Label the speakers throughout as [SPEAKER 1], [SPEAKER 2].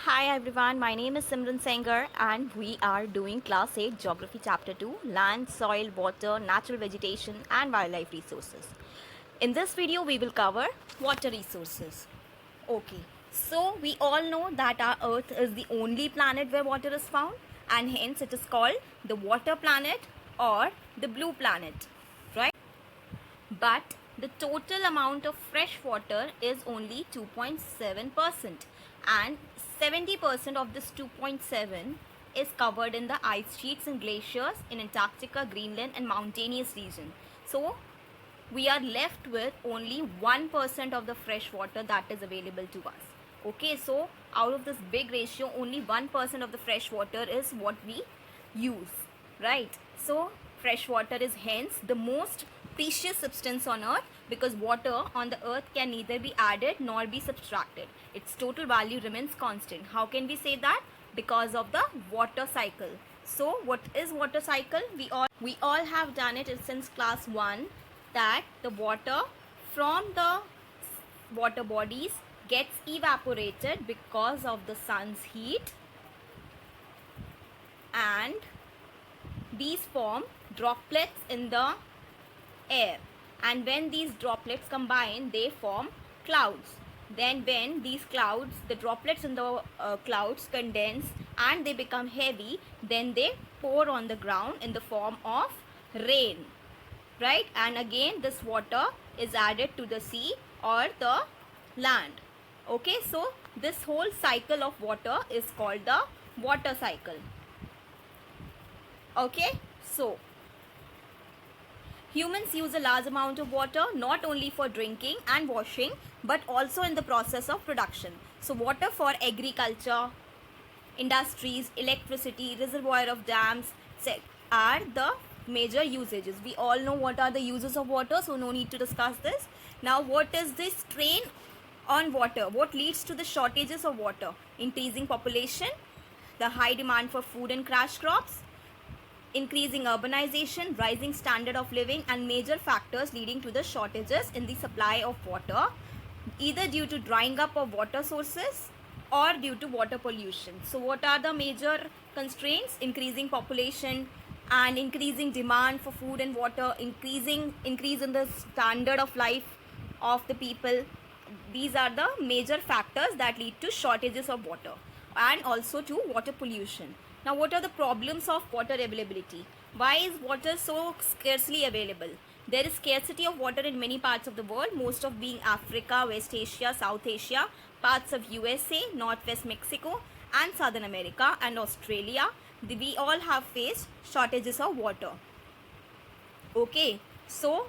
[SPEAKER 1] Hi everyone, my name is Simran Sengar and we are doing class 8 Geography chapter 2 Land, Soil, Water, Natural Vegetation and Wildlife Resources. In this video we will cover water resources. Okay, so we all know that our earth is the only planet where water is found and hence it is called the water planet or the blue planet, right? But the total amount of fresh water is only 2.7% and 70% of this 2.7 is covered in the ice sheets and glaciers in Antarctica, Greenland and mountainous region. So we are left with only 1% of the fresh water that is available to us. Okay, so out of this big ratio, only 1% of the fresh water is what we use, right? So fresh water is hence the most precious substance on earth because water on the earth can neither be added nor be subtracted. Its total value remains constant. How can we say that? Because of the water cycle. So what is water cycle? We all have done it since class 1, that the water from the water bodies gets evaporated because of the sun's heat and these form droplets in the air, and when these droplets combine they form clouds. Then when these clouds, the droplets in the clouds condense and they become heavy, then they pour on the ground in the form of rain, right? And again this water is added to the sea or the land. Okay, so this whole cycle of water is called the water cycle. Okay, so humans use a large amount of water not only for drinking and washing but also in the process of production. So water for agriculture, industries, electricity, reservoir of dams are the major usages. We all know what are the uses of water, so no need to discuss this. Now what is this strain on water? What leads to the shortages of water? Increasing population, the high demand for food and cash crops, increasing urbanization, rising standard of living and major factors leading to the shortages in the supply of water, either due to drying up of water sources or due to water pollution. So what are the major constraints? Increasing population and increasing demand for food and water, increase in the standard of life of the people. These are the major factors that lead to shortages of water and also to water pollution. Now what are the problems of water availability? Why is water so scarcely available? There is scarcity of water in many parts of the world, most of being Africa, West Asia, South Asia, parts of USA, Northwest Mexico and Southern America and Australia. We all have faced shortages of water. Okay, so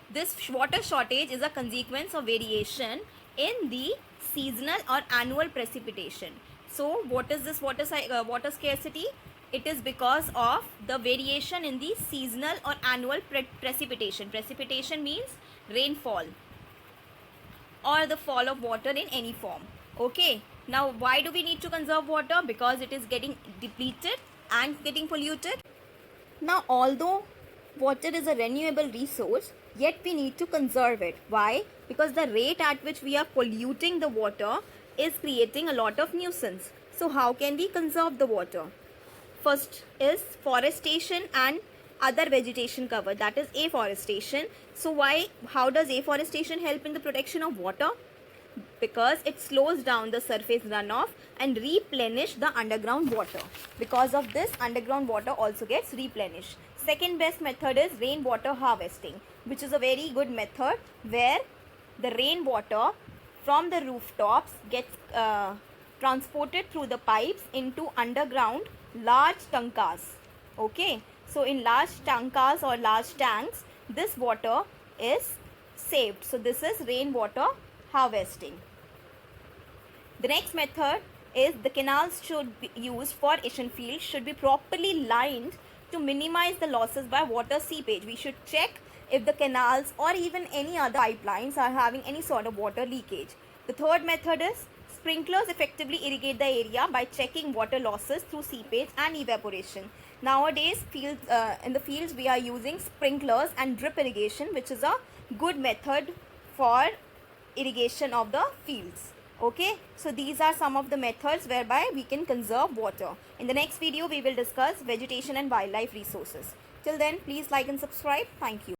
[SPEAKER 1] this water shortage is a consequence of variation in the seasonal or annual precipitation. So what is this water scarcity? It is because of the variation in the seasonal or annual precipitation. Precipitation means rainfall or the fall of water in any form. Okay, now why do we need to conserve water? Because it is getting depleted and getting polluted. Now although water is a renewable resource, yet we need to conserve it. Why? Because the rate at which we are polluting the water is creating a lot of nuisance. So how can we conserve the water? First is forestation and other vegetation cover, that is afforestation. So how does afforestation help in the protection of water? Because it slows down the surface runoff and replenish the underground water. Because of this, underground water also gets replenished. Second best method is rainwater harvesting, which is a very good method where the rainwater from the rooftops gets transported through the pipes into underground large tankas. Okay, so in large tankas or large tanks, this water is saved. So this is rainwater harvesting. The next method is the canals should be used for irrigation fields should be properly lined to minimize the losses by water seepage. We should check if the canals or even any other pipelines are having any sort of water leakage. The third method is sprinklers effectively irrigate the area by checking water losses through seepage and evaporation. Nowadays in the fields we are using sprinklers and drip irrigation, which is a good method for irrigation of the fields. Okay, so these are some of the methods whereby we can conserve water. In the next video we will discuss vegetation and wildlife resources. Till then, please like and subscribe. Thank you.